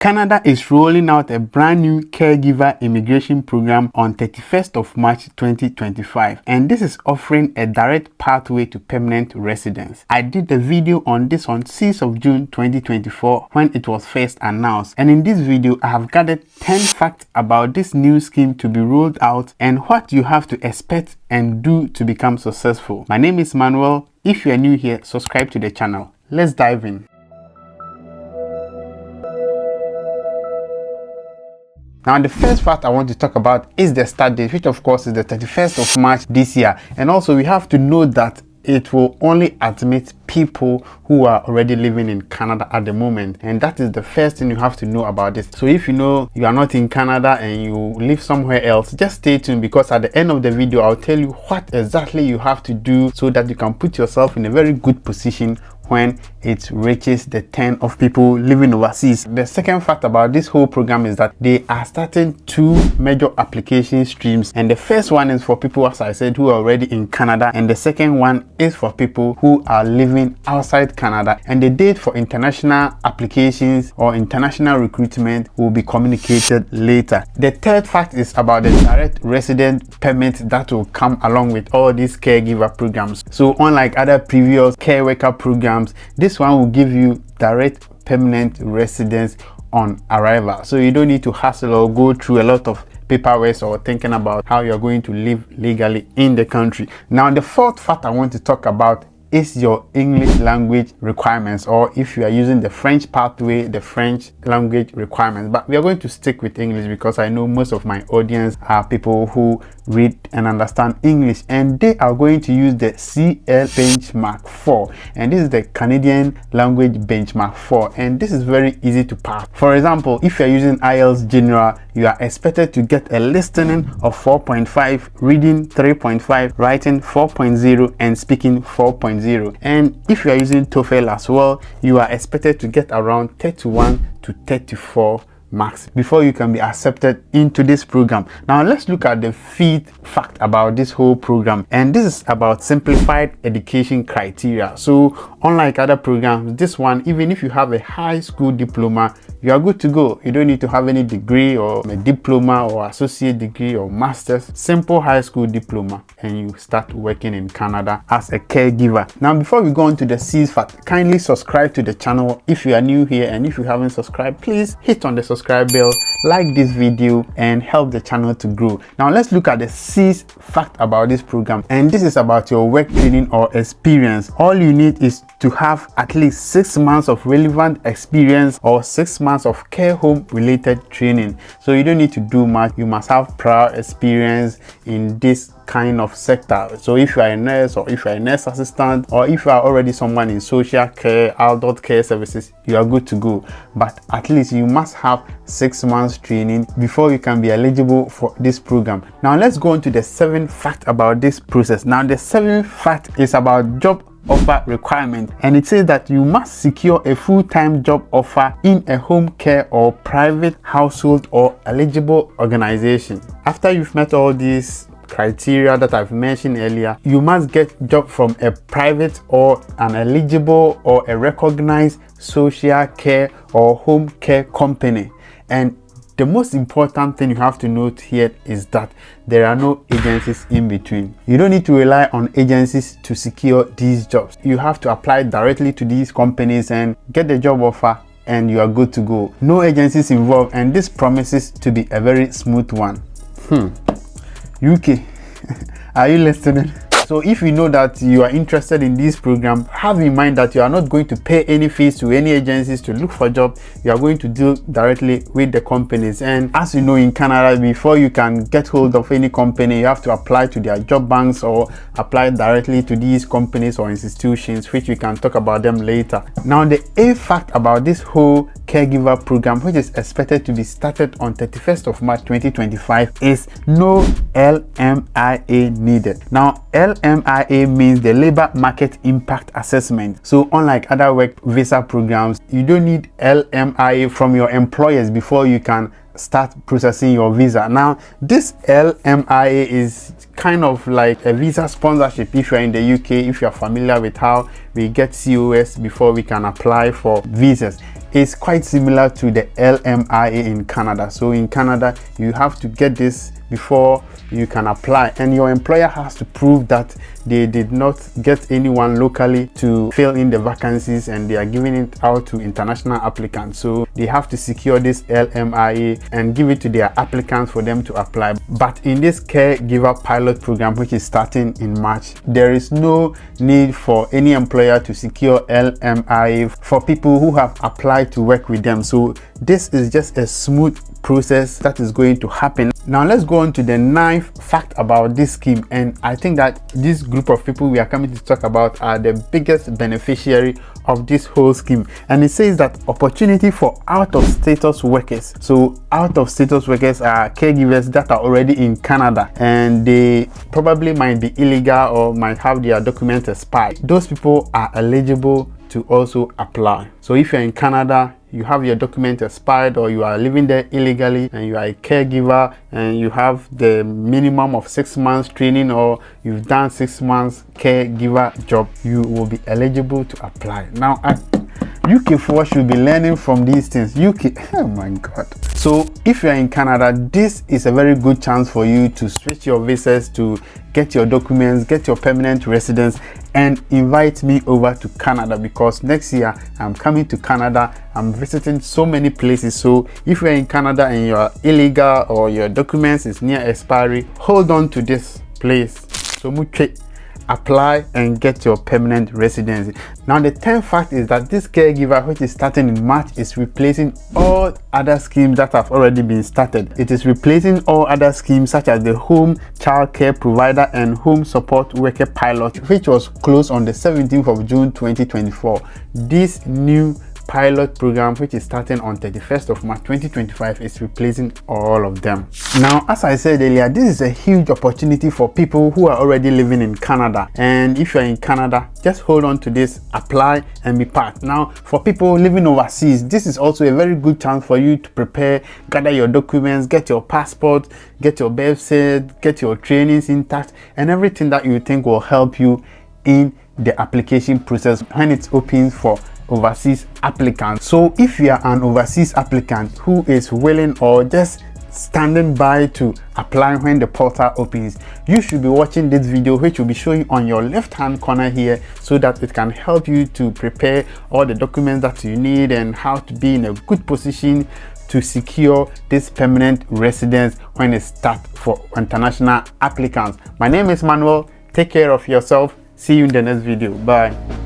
Canada is rolling out a brand new caregiver immigration program on 31st of March 2025, and this is offering a direct pathway to permanent residence. I did a video on this on 6th of June 2024 when it was first announced, and in this video I have gathered 10 facts about this new scheme to be rolled out and what you have to expect and do to become successful. My name is Manuel. If you are new here, subscribe to the channel. Let's dive in. Now, the first fact I want to talk about is the start date, which of course is the 31st of March this year. And also we have to know that it will only admit people who are already living in Canada at the moment, and that is the first thing you have to know about this. So if you know you are not in Canada and you live somewhere else, just stay tuned, because at the end of the video I'll tell you what exactly you have to do so that you can put yourself in a very good position when it reaches the 10 of people living overseas. The second fact about this whole program is that they are starting 2 major application streams, and the first one is for people, as I said, who are already in Canada, and the second one is for people who are living outside Canada, and the date for international applications or international recruitment will be communicated later. The third fact is about the direct resident permit that will come along with all these caregiver programs. So unlike other previous care worker programs, this one will give you direct permanent residence on arrival, so you don't need to hassle or go through a lot of paperwork or thinking about how you're going to live legally in the country. Now, the fourth fact I want to talk about is your English language requirements, or if you are using the French pathway, the French language requirements. But we are going to stick with English because I know most of my audience are people who read and understand English, and they are going to use the CL benchmark 4, and this is the Canadian language benchmark 4, and this is very easy to pass. For example, if you're using IELTS General, you are expected to get a listening of 4.5, reading 3.5, writing 4.0, and speaking 4.0. And if you are using TOEFL as well, you are expected to get around 31 to 34 marks before you can be accepted into this program. Now let's look at the fifth fact about this whole program, and this is about simplified education criteria. So unlike other programs, this one, even if you have a high school diploma, you are good to go. You don't need to have any degree or a diploma or associate degree or master's. Simple high school diploma and you start working in Canada as a caregiver. Now, before we go on to the sixth fact, kindly subscribe to the channel if you are new here, and if you haven't subscribed, please hit on the subscribe bell, like this video, and help the channel to grow. Now let's look at the sixth fact about this program, and this is about your work training or experience. All you need is to have at least 6 months of relevant experience or 6 months of care home related training. So you don't need to do much. You must have prior experience in this kind of sector. So if you are a nurse, or if you are a nurse assistant, or if you are already someone in social care, adult care services, you are good to go. But at least you must have 6 months training before you can be eligible for this program. Now let's go on to the seventh fact about this process. Now the seventh fact is about job offer requirement, and it says that you must secure a full-time job offer in a home care or private household or eligible organization. After you've met all these criteria that I've mentioned earlier, you must get job from a private or an eligible or a recognized social care or home care company. And the most important thing you have to note here is that there are no agencies in between. You don't need to rely on agencies to secure these jobs. You have to apply directly to these companies and get the job offer, and you are good to go. No agencies involved, and this promises to be a very smooth one. UK, are you listening? So if you know that you are interested in this program, have in mind that you are not going to pay any fees to any agencies to look for a job. You are going to deal directly with the companies. And as you know, in Canada, before you can get hold of any company, you have to apply to their job banks or apply directly to these companies or institutions, which we can talk about them later. Now, the eighth fact about this whole caregiver program, which is expected to be started on 31st of March 2025, is no LMIA needed. Now, LMIA means the Labor Market Impact Assessment. So unlike other work visa programs, you don't need LMIA from your employers before you can start processing your visa. Now, this LMIA is kind of like a visa sponsorship if you're in the UK, if you're familiar with how we get COS before we can apply for visas. is quite similar to the LMIA in Canada. So in Canada, you have to get this before you can apply, and your employer has to prove that they did not get anyone locally to fill in the vacancies and they are giving it out to international applicants. So they have to secure this LMIA and give it to their applicants for them to apply. But in this Caregiver Pilot Program, which is starting in March, there is no need for any employer to secure LMIA for people who have applied to work with them. So this is just a smooth process that is going to happen. Now let's go on to the 9th fact about this scheme, and I think that this group of people we are coming to talk about are the biggest beneficiary of this whole scheme. And it says that opportunity for out-of-status workers. So out-of-status workers are caregivers that are already in Canada and they probably might be illegal or might have their documents expired. Those people are eligible to also apply. So if you're in Canada, you have your document expired, or you are living there illegally and you are a caregiver and you have the minimum of 6 months training, or you've done 6 months caregiver job, you will be eligible to apply. Now at UK4 should be learning from these things. Oh my god. So if you're in Canada, this is a very good chance for you to switch your visas, to get your documents, get your permanent residence, and invite me over to Canada, because next year I'm coming to Canada. I'm visiting so many places. So if you're in Canada and you're illegal or your documents is near expiry, hold on to this place. So apply and get your permanent residency. Now the 10th fact is that this caregiver, which is starting in March, is replacing all other schemes that have already been started. It is replacing all other schemes such as the Home Child Care Provider and Home Support Worker Pilot, which was closed on the 17th of June 2024. This new pilot program, which is starting on 31st of March 2025, is replacing all of them. Now, as I said earlier, this is a huge opportunity for people who are already living in Canada. And if you're in Canada, just hold on to this, apply and be part. Now, for people living overseas, this is also a very good chance for you to prepare, gather your documents, get your passport, get your birth cert, get your trainings intact, and everything that you think will help you in the application process when it's open for overseas applicants. So if you are an overseas applicant who is willing or just standing by to apply when the portal opens, you should be watching this video, which will be showing on your left hand corner here, so that it can help you to prepare all the documents that you need and how to be in a good position to secure this permanent residence when it starts for international applicants. My name is Manuel. Take care of yourself. See you in the next video. Bye.